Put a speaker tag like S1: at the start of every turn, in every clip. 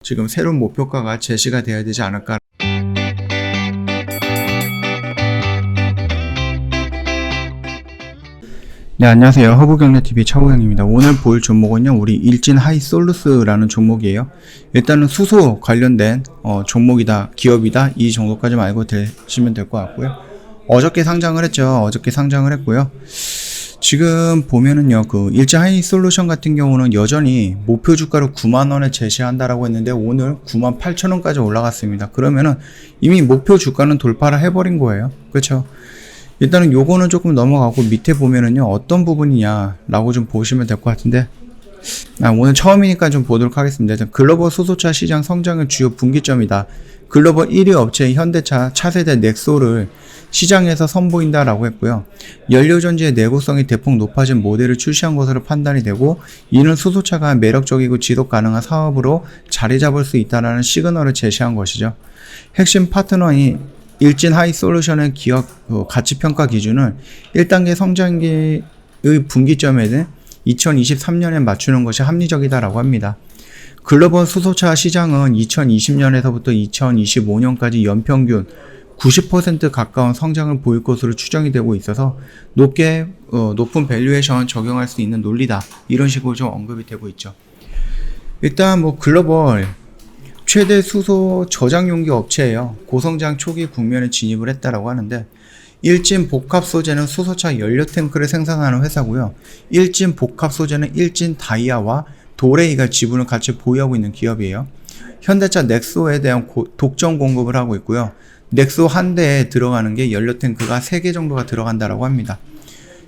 S1: 지금 새로운 목표가가 제시가 되어야 되지 않을까. 네, 안녕하세요. 허브경제TV 차우경입니다. 오늘 볼 종목은요, 우리 일진 하이솔루스라는 종목이에요. 일단은 수소 관련된 종목이다, 기업이다, 이 정도까지만 알고 되시면 될 것 같고요. 어저께 상장을 했죠. 어저께 상장을 했고요. 지금 보면은요, 그 일진 하이솔루션 같은 경우는 여전히 목표 주가를 9만원에 제시한다라고 했는데 오늘 98,000원까지 올라갔습니다. 그러면은 이미 목표 주가는 돌파를 해버린 거예요. 그렇죠? 일단은 요거는 조금 넘어가고 밑에 보면은요, 어떤 부분이냐 라고 좀 보시면 될 것 같은데, 오늘 처음이니까 좀 보도록 하겠습니다. 일단 글로벌 수소차 시장 성장의 주요 분기점이다. 글로벌 1위 업체인 현대차 차세대 넥소를 시장에서 선보인다라고 했고요. 연료전지의 내구성이 대폭 높아진 모델을 출시한 것으로 판단이 되고, 이는 수소차가 매력적이고 지속 가능한 사업으로 자리 잡을 수 있다는 시그널을 제시한 것이죠. 핵심 파트너인 일진 하이솔루션의 기업 가치평가 기준을 1단계 성장기의 분기점에는 2023년에 맞추는 것이 합리적이다라고 합니다. 글로벌 수소차 시장은 2020년에서부터 2025년까지 연평균 90% 가까운 성장을 보일 것으로 추정이 되고 있어서 높은 밸류에이션 적용할 수 있는 논리다, 이런 식으로 좀 언급이 되고 있죠. 일단 글로벌 최대 수소 저장 용기 업체예요. 고성장 초기 국면에 진입을 했다라고 하는데, 일진 복합 소재는 수소차 연료 탱크를 생산하는 회사고요. 일진 복합 소재는 일진 다이아와 도레이가 지분을 같이 보유하고 있는 기업이에요. 현대차 넥소에 대한 독점 공급을 하고 있고요. 넥소 한 대에 들어가는 게 연료 탱크가 3개 정도가 들어간다라고 합니다.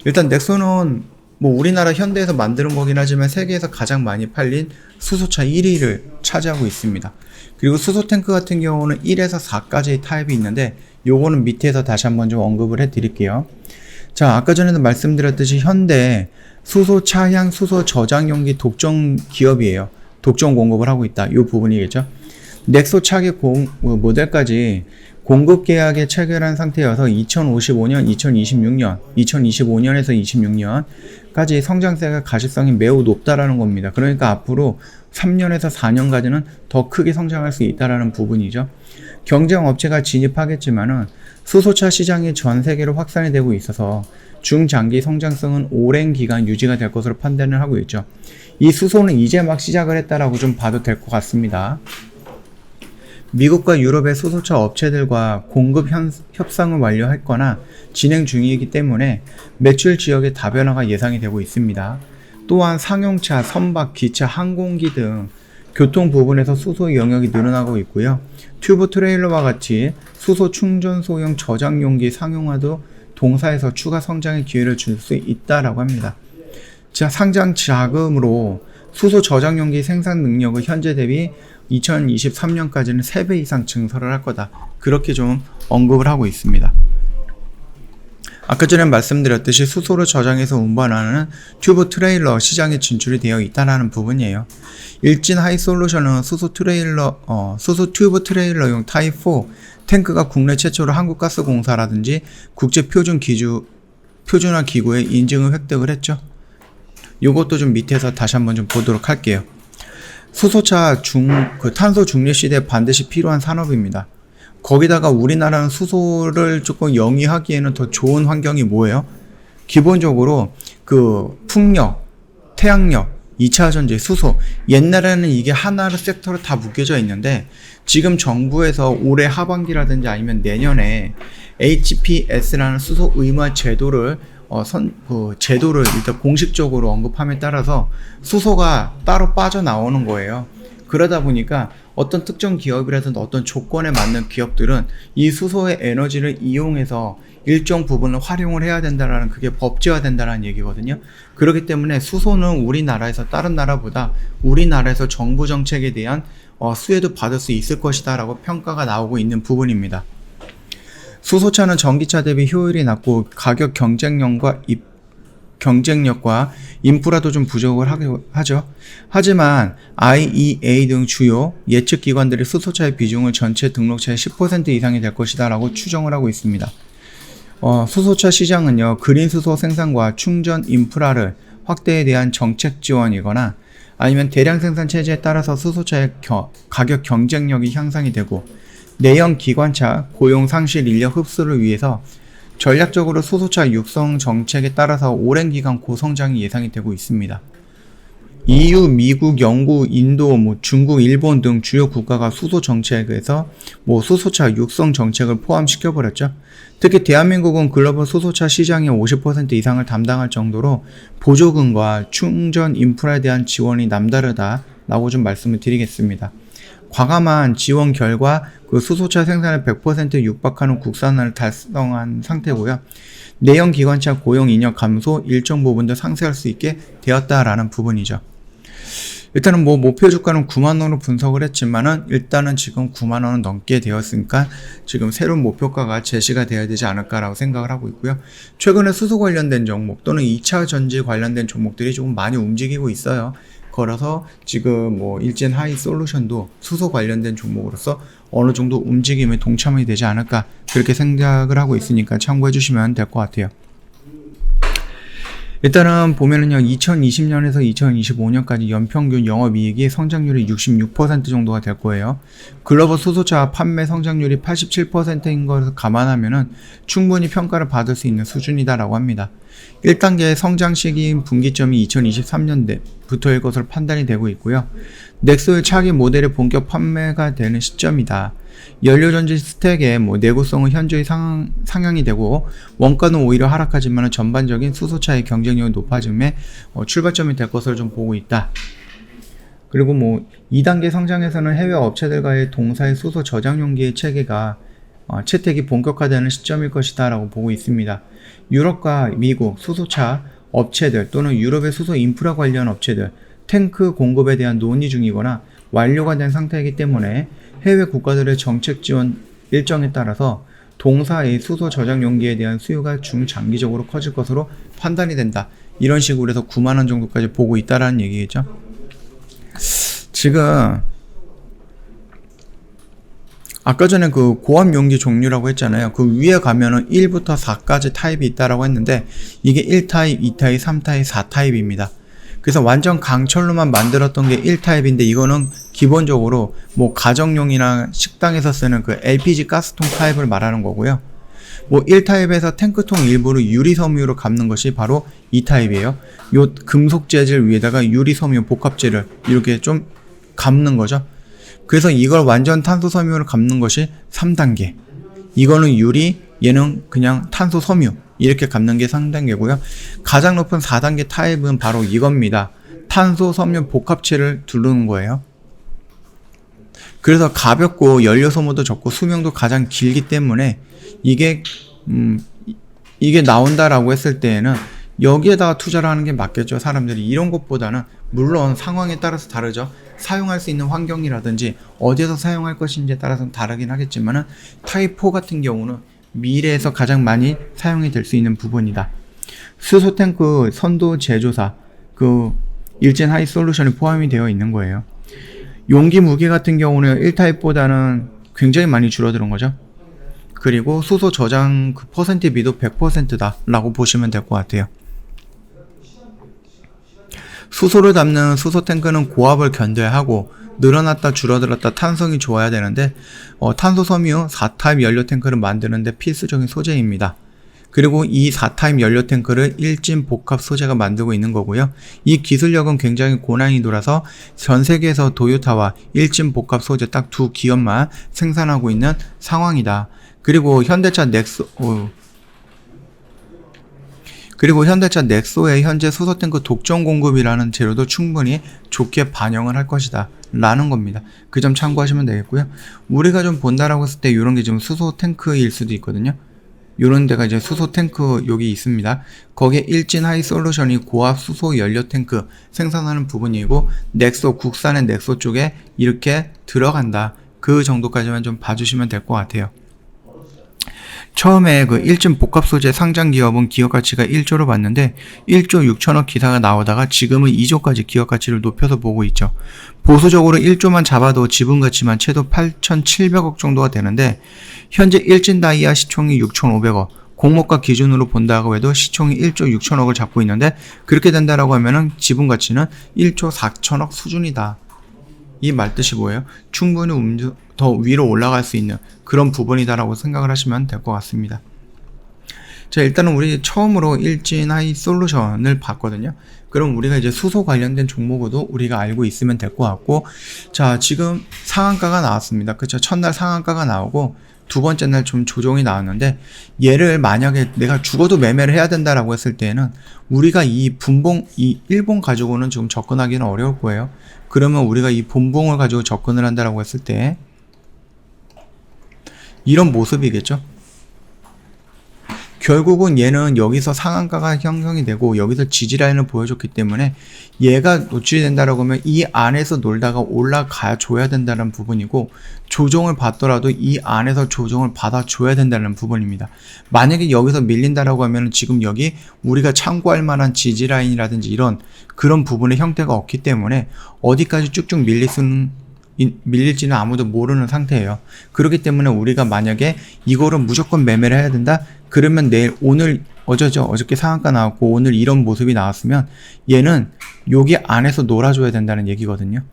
S1: 일단 넥소는 우리나라 현대에서 만드는 거긴 하지만 세계에서 가장 많이 팔린 수소차 1위를 차지하고 있습니다. 그리고 수소 탱크 같은 경우는 1에서 4까지의 타입이 있는데, 요거는 밑에서 다시 한번 좀 언급을 해 드릴게요. 자, 아까 전에도 말씀드렸듯이 현대 수소차향 수소 저장용기 독점 기업이에요. 독점 공급을 하고 있다, 요 부분이겠죠. 넥소 차기 모델까지 공급 계약에 체결한 상태여서 2055년, 2026년, 2025년에서 26년까지 성장세가 가시성이 매우 높다라는 겁니다. 그러니까 앞으로 3년에서 4년까지는 더 크게 성장할 수 있다라는 부분이죠. 경쟁 업체가 진입하겠지만은 수소차 시장이 전 세계로 확산이 되고 있어서 중장기 성장성은 오랜 기간 유지가 될 것으로 판단을 하고 있죠. 이 수소는 이제 막 시작을 했다라고 좀 봐도 될 것 같습니다. 미국과 유럽의 수소차 업체들과 공급 협상을 완료했거나 진행 중이기 때문에 매출 지역의 다변화가 예상이 되고 있습니다. 또한 상용차, 선박, 기차, 항공기 등 교통 부분에서 수소 영역이 늘어나고 있고요. 튜브 트레일러와 같이 수소 충전소형 저장용기 상용화도 동사에서 추가 성장의 기회를 줄 수 있다라고 합니다. 자, 상장 자금으로 수소 저장용기 생산 능력을 현재 대비 2023년까지는 3배 이상 증설을 할 거다, 그렇게 좀 언급을 하고 있습니다. 아까 전에 말씀드렸듯이 수소를 저장해서 운반하는 튜브 트레일러 시장에 진출이 되어 있다는 부분이에요. 일진 하이솔루션은 수소 튜브 트레일러용 타입 4 탱크가 국내 최초로 한국가스공사라든지 국제 표준화 기구의 인증을 획득을 했죠. 요것도 좀 밑에서 다시 한번 좀 보도록 할게요. 수소차 탄소 중립 시대에 반드시 필요한 산업입니다. 거기다가 우리나라는 수소를 조금 영위하기에는 더 좋은 환경이 뭐예요? 기본적으로 풍력, 태양력, 2차전지, 수소, 옛날에는 이게 하나의 섹터로 다 묶여져 있는데, 지금 정부에서 올해 하반기라든지 아니면 내년에 HPS라는 수소 의무 제도를 제도를 일단 공식적으로 언급함에 따라서 수소가 따로 빠져나오는 거예요. 그러다 보니까 어떤 특정 기업이라든지 어떤 조건에 맞는 기업들은 이 수소의 에너지를 이용해서 일정 부분을 활용을 해야 된다라는, 그게 법제화 된다라는 얘기거든요. 그렇기 때문에 수소는 우리나라에서 다른 나라보다 우리나라에서 정부 정책에 대한 수혜도 받을 수 있을 것이다 라고 평가가 나오고 있는 부분입니다. 수소차는 전기차 대비 효율이 낮고 가격 경쟁력과 인프라도 좀 부족을 하죠. 하지만 IEA 등 주요 예측 기관들이 수소차의 비중을 전체 등록차의 10% 이상이 될 것이다 라고 추정을 하고 있습니다. 수소차 시장은요, 그린 수소 생산과 충전 인프라를 확대에 대한 정책 지원이거나 아니면 대량 생산 체제에 따라서 수소차의 가격 경쟁력이 향상이 되고 내연 기관차 고용 상실 인력 흡수를 위해서 전략적으로 수소차 육성 정책에 따라서 오랜 기간 고성장이 예상이 되고 있습니다. EU, 미국, 영국, 인도, 중국, 일본 등 주요 국가가 수소 정책에서 수소차 육성 정책을 포함시켜버렸죠. 특히 대한민국은 글로벌 수소차 시장의 50% 이상을 담당할 정도로 보조금과 충전 인프라에 대한 지원이 남다르다라고 좀 말씀을 드리겠습니다. 과감한 지원 결과 그 수소차 생산을 100% 육박하는 국산화를 달성한 상태고요. 내연 기관차 고용 인력 감소 일정 부분도 상쇄할 수 있게 되었다라는 부분이죠. 일단은 목표 주가는 9만원으로 분석을 했지만은 일단은 지금 9만원은 넘게 되었으니까 지금 새로운 목표가가 제시가 돼야 되지 않을까라고 생각을 하고 있고요. 최근에 수소 관련된 종목 또는 2차 전지 관련된 종목들이 조금 많이 움직이고 있어요. 걸어서 지금 일진 하이 솔루션도 수소 관련된 종목으로서 어느 정도 움직임에 동참이 되지 않을까 그렇게 생각을 하고 있으니까 참고해 주시면 될 것 같아요. 일단은 보면은요, 2020년에서 2025년까지 연평균 영업이익이 성장률이 66% 정도가 될 거예요. 글로벌 수소차 판매 성장률이 87%인 것을 감안하면은 충분히 평가를 받을 수 있는 수준이다라고 합니다. 1단계의 성장 시기인 분기점이 2023년부터일 것으로 판단이 되고 있고요. 넥소의 차기 모델의 본격 판매가 되는 시점이다. 연료전지 스택의 내구성은 현저히 상향이 되고 원가는 오히려 하락하지만 전반적인 수소차의 경쟁력이 높아짐에 출발점이 될 것으로 좀 보고 있다. 그리고 2단계 성장에서는 해외 업체들과의 동사의 수소 저장 용기의 체계가 채택이 본격화되는 시점일 것이다 라고 보고 있습니다. 유럽과 미국 수소차 업체들 또는 유럽의 수소 인프라 관련 업체들 탱크 공급에 대한 논의 중이거나 완료가 된 상태이기 때문에 해외 국가들의 정책 지원 일정에 따라서 동사의 수소 저장 용기에 대한 수요가 중장기적으로 커질 것으로 판단이 된다. 이런 식으로 해서 9만원 정도까지 보고 있다라는 얘기겠죠. 지금 아까 전에 그 고압 용기 종류라고 했잖아요. 그 위에 가면은 1부터 4까지 타입이 있다라고 했는데 이게 1타입, 2타입, 3타입, 4타입입니다. 그래서 완전 강철로만 만들었던 게 1타입인데 이거는 기본적으로 가정용이나 식당에서 쓰는 그 LPG 가스통 타입을 말하는 거고요. 1타입에서 탱크통 일부를 유리섬유로 감는 것이 바로 2타입이에요. 요 금속 재질 위에다가 유리섬유 복합재를 이렇게 좀 감는 거죠. 그래서 이걸 완전 탄소 섬유로 감는 것이 3단계. 이거는 유리, 얘는 그냥 탄소 섬유. 이렇게 감는 게 3단계고요. 가장 높은 4단계 타입은 바로 이겁니다. 탄소 섬유 복합체를 두르는 거예요. 그래서 가볍고 연료 소모도 적고 수명도 가장 길기 때문에 이게 나온다라고 했을 때에는 여기에다가 투자를 하는 게 맞겠죠. 사람들이 이런 것보다는 물론 상황에 따라서 다르죠. 사용할 수 있는 환경이라든지 어디에서 사용할 것인지에 따라서는 다르긴 하겠지만은 타입 4 같은 경우는 미래에서 가장 많이 사용이 될 수 있는 부분이다. 수소 탱크 선도 제조사 그 일진 하이 솔루션이 포함이 되어 있는 거예요. 용기 무게 같은 경우는 1타입보다는 굉장히 많이 줄어드는 거죠. 그리고 수소 저장 그 퍼센트 비도 100%다 라고 보시면 될 것 같아요. 수소를 담는 수소 탱크는 고압을 견뎌야 하고 늘어났다 줄어들었다 탄성이 좋아야 되는데 탄소 섬유 4타입 연료 탱크를 만드는데 필수적인 소재입니다. 그리고 이 4타입 연료 탱크를 일진 복합 소재가 만들고 있는 거고요. 이 기술력은 굉장히 고난이도라서 전 세계에서 도요타와 일진 복합 소재 딱 두 기업만 생산하고 있는 상황이다. 그리고 현대차 넥소의 현재 수소탱크 독점 공급이라는 재료도 충분히 좋게 반영을 할 것이다 라는 겁니다. 그 점 참고하시면 되겠고요. 우리가 좀 본다라고 했을 때 이런 게 지금 수소탱크일 수도 있거든요. 이런 데가 이제 수소탱크 여기 있습니다. 거기에 일진 하이 솔루션이 고압 수소 연료 탱크 생산하는 부분이고 넥소 국산의 넥소 쪽에 이렇게 들어간다. 그 정도까지만 좀 봐주시면 될 것 같아요. 처음에 그 일진 복합 소재 상장 기업은 기업 가치가 1조로 봤는데 1조 6천억 기사가 나오다가 지금은 2조까지 기업 가치를 높여서 보고 있죠. 보수적으로 1조만 잡아도 지분 가치만 최소 8,700억 정도가 되는데 현재 일진 다이아 시총이 6,500억, 공모가 기준으로 본다고 해도 시총이 1조 6천억을 잡고 있는데, 그렇게 된다라고 하면은 지분 가치는 1조 4천억 수준이다. 이 말뜻이 뭐예요? 충분히 더 위로 올라갈 수 있는 그런 부분이다라고 생각을 하시면 될 것 같습니다. 자, 일단은 우리 처음으로 일진하이솔루션을 봤거든요. 그럼 우리가 이제 수소 관련된 종목으로도 우리가 알고 있으면 될 것 같고, 자, 지금 상한가가 나왔습니다. 그쵸? 첫날 상한가가 나오고 두 번째 날 좀 조정이 나왔는데, 얘를 만약에 내가 죽어도 매매를 해야 된다라고 했을 때는 우리가 이 일본 가지고는 좀 접근하기는 어려울 거예요. 그러면 우리가 이 분봉을 가지고 접근을 한다라고 했을 때 이런 모습이겠죠. 결국은 얘는 여기서 상한가가 형성이 되고 여기서 지지라인을 보여줬기 때문에 얘가 노출이 된다라고 하면 이 안에서 놀다가 올라가 줘야 된다는 부분이고, 조정을 받더라도 이 안에서 조정을 받아줘야 된다는 부분입니다. 만약에 여기서 밀린다라고 하면 지금 여기 우리가 참고할 만한 지지라인이라든지 이런 그런 부분의 형태가 없기 때문에 어디까지 쭉쭉 밀릴지는 아무도 모르는 상태예요. 그렇기 때문에 우리가 만약에 이거를 무조건 매매를 해야 된다? 그러면 내일, 어저께 상한가 나왔고 오늘 이런 모습이 나왔으면 얘는 여기 안에서 놀아줘야 된다는 얘기거든요.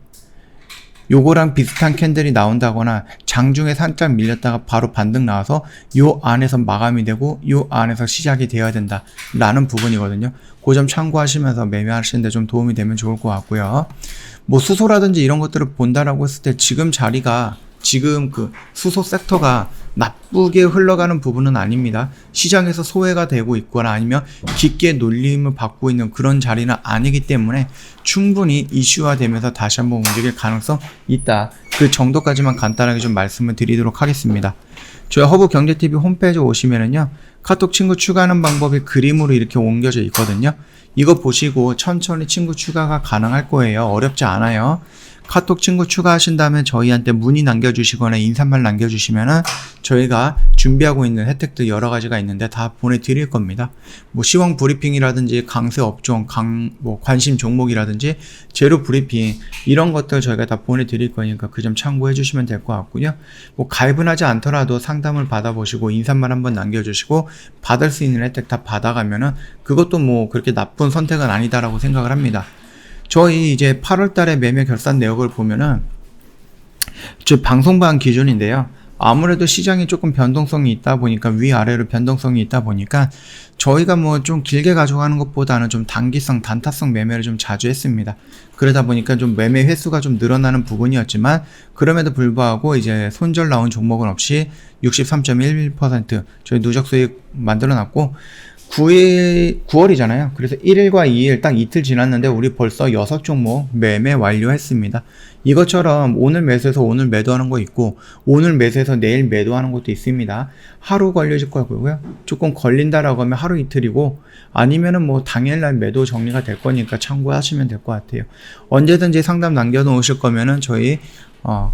S1: 요거랑 비슷한 캔들이 나온다거나 장중에 살짝 밀렸다가 바로 반등 나와서 요 안에서 마감이 되고 요 안에서 시작이 되어야 된다 라는 부분이거든요. 그 점 참고하시면서 매매하시는데 좀 도움이 되면 좋을 것 같고요. 뭐 수소라든지 이런 것들을 본다라고 했을 때 지금 자리가, 지금 그 수소 섹터가 나쁘게 흘러가는 부분은 아닙니다. 시장에서 소외가 되고 있거나 아니면 깊게 놀림을 받고 있는 그런 자리는 아니기 때문에 충분히 이슈화되면서 다시 한번 움직일 가능성 있다. 그 정도까지만 간단하게 좀 말씀을 드리도록 하겠습니다. 저희 허브경제TV 홈페이지 오시면은요, 카톡 친구 추가하는 방법이 그림으로 이렇게 옮겨져 있거든요. 이거 보시고 천천히 친구 추가가 가능할 거예요. 어렵지 않아요. 카톡 친구 추가하신 다음에 저희한테 문의 남겨주시거나 인사말 남겨주시면은 저희가 준비하고 있는 혜택들 여러 가지가 있는데 다 보내드릴 겁니다. 뭐 시황 브리핑이라든지 강세 업종, 관심 종목이라든지 재료 브리핑 이런 것들 저희가 다 보내드릴 거니까 그 점 참고해 주시면 될 것 같고요. 뭐 가입은 하지 않더라도 상담을 받아보시고 인사말 한번 남겨주시고 받을 수 있는 혜택 다 받아가면은 그것도 뭐 그렇게 나쁜 선택은 아니다라고 생각을 합니다. 저희 이제 8월 달에 매매 결산 내역을 보면은 저 방송반 기준인데요. 아무래도 시장이 조금 변동성이 있다 보니까 위아래로 변동성이 있다 보니까 저희가 뭐 좀 길게 가져가는 것보다는 좀 단기성, 단타성 매매를 좀 자주 했습니다. 그러다 보니까 좀 매매 횟수가 좀 늘어나는 부분이었지만 그럼에도 불구하고 이제 손절 나온 종목은 없이 63.11% 저희 누적 수익 만들어 놨고 9월이잖아요. 그래서 1일과 2일 딱 이틀 지났는데 우리 벌써 6종목 매매 완료했습니다. 이것처럼 오늘 매수해서 오늘 매도하는 거 있고 오늘 매수해서 내일 매도하는 것도 있습니다. 하루 걸려질 거고요. 조금 걸린다라고 하면 하루 이틀이고 아니면은 뭐 당일날 매도 정리가 될 거니까 참고하시면 될 것 같아요. 언제든지 상담 남겨놓으실 거면은 저희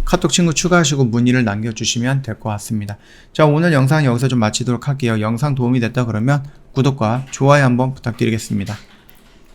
S1: 카톡 친구 추가하시고 문의를 남겨주시면 될 것 같습니다. 자, 오늘 영상 여기서 좀 마치도록 할게요. 영상 도움이 됐다 그러면 구독과 좋아요 한번 부탁드리겠습니다.